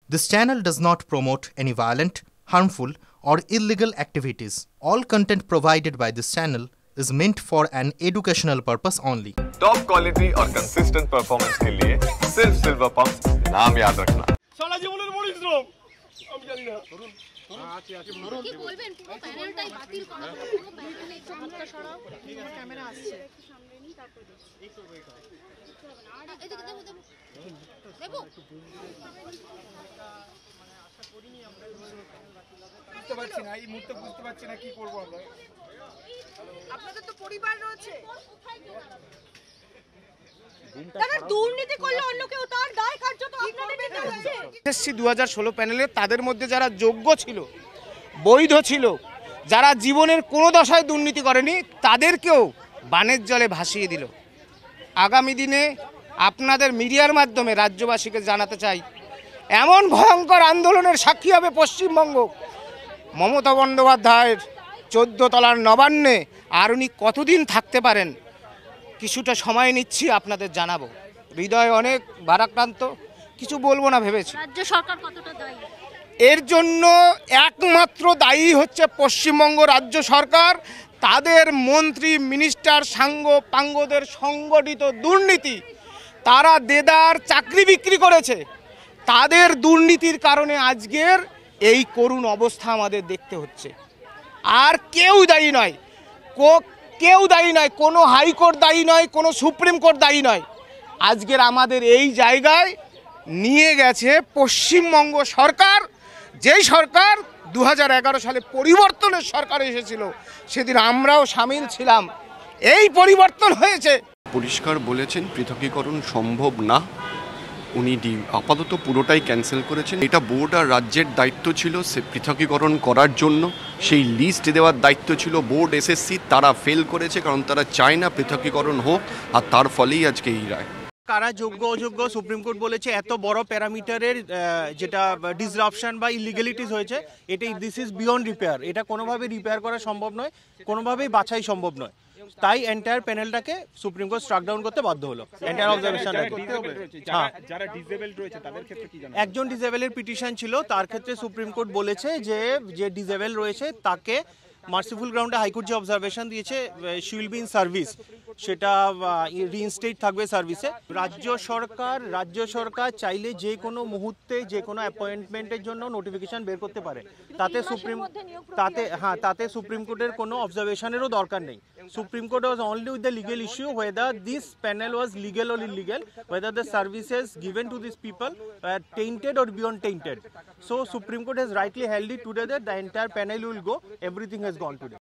This channel does not promote any violent, harmful, or illegal activities. All content provided by this channel is meant for an educational purpose only. Top quality और consistent performance के लिए सिर्फ silver pump नाम याद रखना। সারা জীবনের পরিশ্রম আমি জানি না কি বলবেন পুরো প্যানেলটাই বাতিল করা হলো পুরো প্যানেলে একটু হাতটা সরাও ক্যামেরা আসছে সামনে নিই তারপর আর এদিকে দেবো বুঝতে পারছি না এই মুহূর্তে বুঝতে পারছি না কি করব আমরা আপনাদের তো পরিবার রয়েছে তারা দুর্নীতি করলে অন্য কেউ তার দায় কার্য তো আপনাদের নিতে হচ্ছে এসএসসি 2016 প্যানেলে তাদের মধ্যে যারা যোগ্য ছিল বৈধ ছিল যারা জীবনের কোনো দশায় দুর্নীতি করেনি তাদেরকেও বানের জলে ভাসিয়ে দিল। আগামী দিনে আপনাদের মিডিয়ার মাধ্যমে রাজ্যবাসীকে জানাতে চাই এমন ভয়ঙ্কর আন্দোলনের সাক্ষী হবে পশ্চিমবঙ্গ। মমতা বন্দ্যোপাধ্যায়ের 14 তলার নবান্নে আর উনি কতদিন থাকতে পারেন কিছুটা সময় নিচ্ছি আপনাদের জানাবো। হৃদয় অনেক ভারাক্রান্ত, কিছু বলবো না ভেবেছি। রাজ্য সরকার কতটা দায়ী? এর জন্য একমাত্র দায়ী হচ্ছে পশ্চিমবঙ্গ রাজ্য সরকার, তাদের মন্ত্রী মিনিস্টার সাঙ্গ পাঙ্গদের সংগঠিত দুর্নীতি। তারা দেদার চাকরি বিক্রি করেছে, তাদের দুর্নীতির কারণে আজকের এই করুণ অবস্থা আমাদের দেখতে হচ্ছে। আর কেউ দায়ী নয়, কেউ দায়ী নয়, কোনো হাইকোর্ট দায়ী নয়, কোনো সুপ্রিম কোর্ট দায়ী নয়। আজকের আমাদের এই জায়গায় নিয়ে গেছে পশ্চিমবঙ্গ সরকার, যেই সরকার 2011 সালে পরিবর্তনের সরকার এসেছিল, সেদিন আমরাও সামিল ছিলাম। এই পরিবর্তন হয়েছে। পরিষ্কার বলেছেন পৃথকীকরণ সম্ভব না, উনি আপাতত পুরোটাই ক্যান্সেল করেছেন। এটা বোর্ড আর রাজ্যের দায়িত্ব ছিল সে পৃথকীকরণ করার জন্য, সেই লিস্ট দেওয়ার দায়িত্ব ছিল বোর্ড এসএসসি, তারা ফেল করেছে কারণ তারা চায় না পৃথকীকরণ হোক, আর তার ফলেই আজকে এই রায়। কারা যোগ্য অযোগ্য সুপ্রিম কোর্ট বলেছে এত বড় প্যারামিটারের যেটা ডিসরাপশন বা ইলিগ্যালিটিস হয়েছে, এটা দিস ইজ বিয়ন্ড রিপেয়ার, এটা কোনোভাবে রিপেয়ার করা সম্ভব নয়, কোনোভাবেই বাছাই সম্ভব নয়। তাই এন্টায়ার প্যানেলটাকে সুপ্রিম কোর্ট স্ট্রাক ডাউন করতে বাধ্য হলো। এন্টায়ার অবজারভেশন যারা ডিসেবলড রয়েছে তাদের ক্ষেত্রে কি জানেন? একজন ডিসেবলের পিটিশন ছিল, তার ক্ষেত্রে সুপ্রিম কোর্ট বলেছে যে ডিসেবল রয়েছে তাকে মার্সিফুল গ্রাউন্ডে হাইকোর্ট যে অবজারভেশন দিয়েছে she will be in service, সেটা রিইনস্টেট থাকবে সার্ভিসে। রাজ্য সরকার চাইলে যে কোনো মুহূর্তে যে কোনো অ্যাপয়েন্টমেন্টের জন্য নোটিফিকেশন বের করতে পারে, তাতে সুপ্রিম কোর্টের কোনো অবজারভেশনেরও দরকার নেই। Supreme court was only with the legal issue whether this panel was legal or illegal, whether the services given to these people were tainted or beyond tainted. So Supreme Court has rightly held it today that the entire panel will go, everything has gone today.